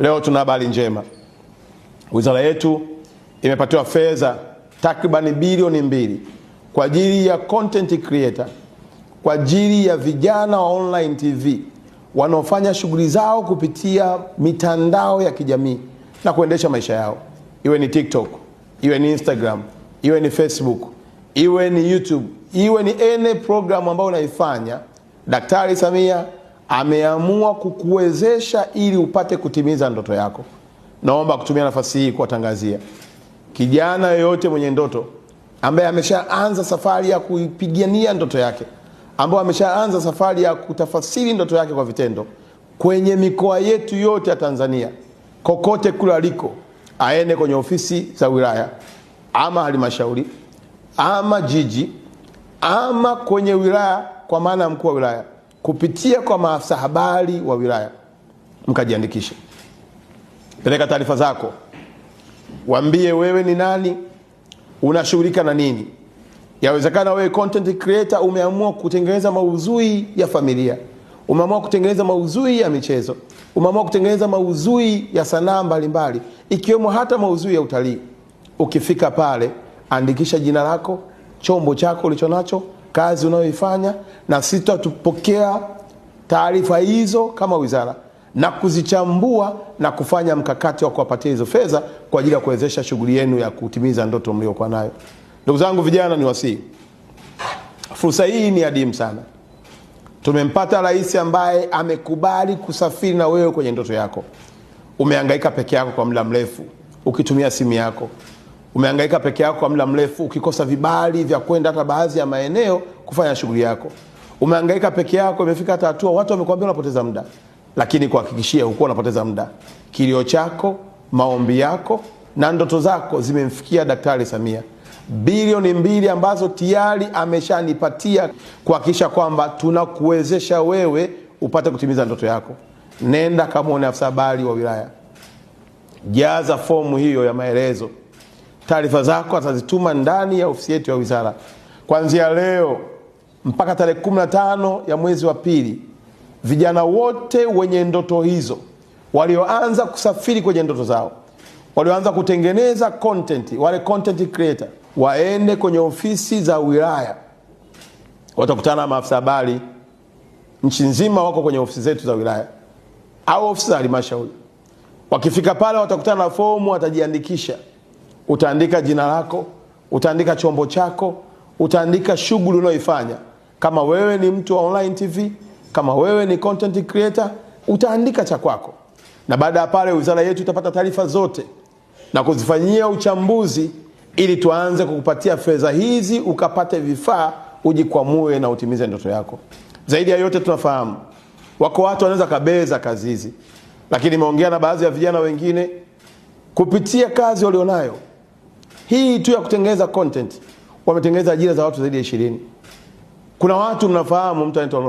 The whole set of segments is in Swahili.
Leo tuna habari njema. Wizara yetu imepatiwa fedha takriban bilioni 2 kwa ajili ya content creator, kwa ajili ya vijana wa online TV wanaofanya shughuli zao kupitia mitandao ya kijamii na kuendesha maisha yao. Iwe ni TikTok, iwe ni Instagram, iwe ni Facebook, iwe ni YouTube, iwe ni any program ambayo unaifanya, Daktari Samia ameamua kukuwezesha ili upate kutimiza ndoto yako. Naomba kutumia nafasi hii kuwatangazia kijana yoyote mwenye ndoto ambaye ameshaanza safari ya kuipigania ndoto yake, ambaye ameshaanza safari ya kutafasiri ndoto yake kwa vitendo kwenye mikoa yetu yote ya Tanzania, kokote kule aliko, aende kwenye ofisi za wilaya ama halmashauri ama jiji ama kwenye wilaya, kwa maana mkuu wa wilaya, kupitia kwa maafisa habari wa wilaya, mkajiandikishe. Peleka taarifa zako, waambie wewe ni nani, unashughulika na nini. Yawezekana wewe content creator umeamua kutengeneza maudhui ya familia, umeamua kutengeneza maudhui ya michezo, umeamua kutengeneza maudhui ya sanaa mbalimbali, ikiwemo hata maudhui ya utalii. Ukifika pale, andikisha jina lako, chombo chako ulichonacho, kazi unayoifanya, na sisi tutapokea taarifa hizo kama wizara na kuzichambua na kufanya mkakati wa kuwapatia hizo fedha kwa ajili ya kuwezesha shughuli yenu ya kutimiza ndoto mliokuwa nayo. Ndugu zangu vijana, ni wasii, fursa hii ni adimu sana. Tumempata rais ambaye amekubali kusafiri na wewe kwenye ndoto yako. Umehangaika peke yako kwa muda mrefu ukitumia simu yako. Umehangaika peke yako kwa muda mrefu ukikosa vibali vya kwenda hata baadhi ya maeneo kufanya shughuli yako. Umehangaika peke yako, imefika hata hatua watu wamekwambia unapoteza muda, lakini kuhakikishia hukuwa unapoteza muda. Kilio chako, maombi yako na ndoto zako zimemfikia Daktari Samia. Bilioni 2 ambazo tayari ameshanipatia kuhakikisha kwamba tunakuwezesha wewe upate kutimiza ndoto yako. Nenda kama afisa habari wa wilaya, jaza fomu hiyo ya maelezo. Taarifa zako atazituma ndani ya ofisi yetu ya wizara. Kuanzia leo mpaka tarehe 15 ya mwezi wa pili, vijana wote wenye ndoto hizo, walioanza kusafiri kwenye ndoto zao, walioanza kutengeneza content, wale content creator, waende kwenye ofisi za wilaya. Watakutana na maafisa habari nchi nzima, wako kwenye ofisi zetu za wilaya au ofisi za halmashauri. Wakifika pale watakutana na fomu, watajiandikisha. Utaandika jina lako, utaandika chombo chako, utaandika shughuli unayoifanya. Kama wewe ni mtu wa online TV, kama wewe ni content creator, utaandika cha kwako. Na baada ya pale, wizara yetu itapata taarifa zote na kuzifanyia uchambuzi ili tuanze kukupatia fedha hizi ukapate vifaa ujikwamue na utimize ndoto yako. Zaidi ya yote, tunafahamu wako watu wanaweza kabeza kazi hizi, lakini nimeongea na baadhi ya vijana wengine kupitia kazi walionayo hii tu ya kutengeneza content, wametengeneza ajira za watu zaidi ya 20. Kuna watu mnafahamu, mtu anaitwa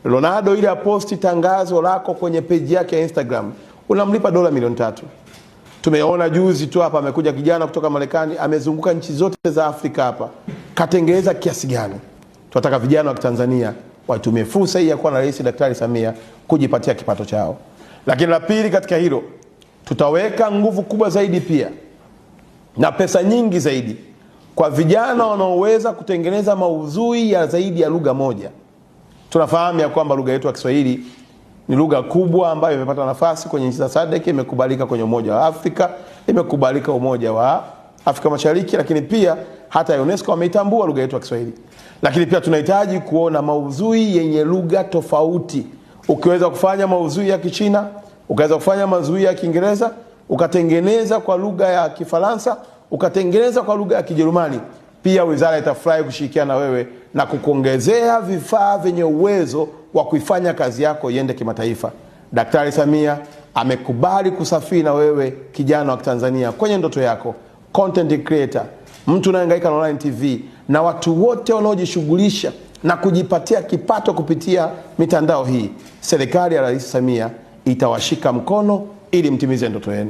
Ronaldo ili aposti tangazo lako kwenye page yake ya Instagram, unamlipa dola milioni 3. Tumeona juzi tu hapa amekuja kijana kutoka Marekani, amezunguka nchi zote za Afrika hapa, katengeneza kiasi gani. Tunataka vijana wa Tanzania watumie fursa hii ya kuwa na Rais Daktari Samia kujipatia kipato chao. Lakini la pili katika hilo, tutaweka nguvu kubwa zaidi pia na pesa nyingi zaidi kwa vijana wanaoweza kutengeneza maudhui ya zaidi ya lugha moja. Tunafahamu ya kwamba lugha yetu ya Kiswahili ni lugha kubwa ambayo imepata nafasi kwenye nchi za SADC, imekubalika kwenye Umoja wa Afrika, imekubalika Umoja wa Afrika Mashariki, lakini pia hata UNESCO wameitambua lugha yetu ya Kiswahili. Lakini pia tunahitaji kuona maudhui yenye lugha tofauti. Ukiweza kufanya maudhui ya Kichina, ukaweza kufanya maudhui ya Kiingereza, ukatengeneza kwa lugha ya Kifaransa, ukatengeneza kwa lugha ya Kijerumani, pia wizara itafurahi kushirikiana na wewe na kukuongezea vifaa vyenye uwezo wa kuifanya kazi yako iende kimataifa. Daktari Samia amekubali kusafiri na wewe, kijana wa Tanzania, kwenye ndoto yako, content creator, mtu unayehangaika na online TV na watu wote wanaojishughulisha na kujipatia kipato kupitia mitandao hii. Serikali ya Rais Samia itawashika mkono ili mtimize ndoto yenu.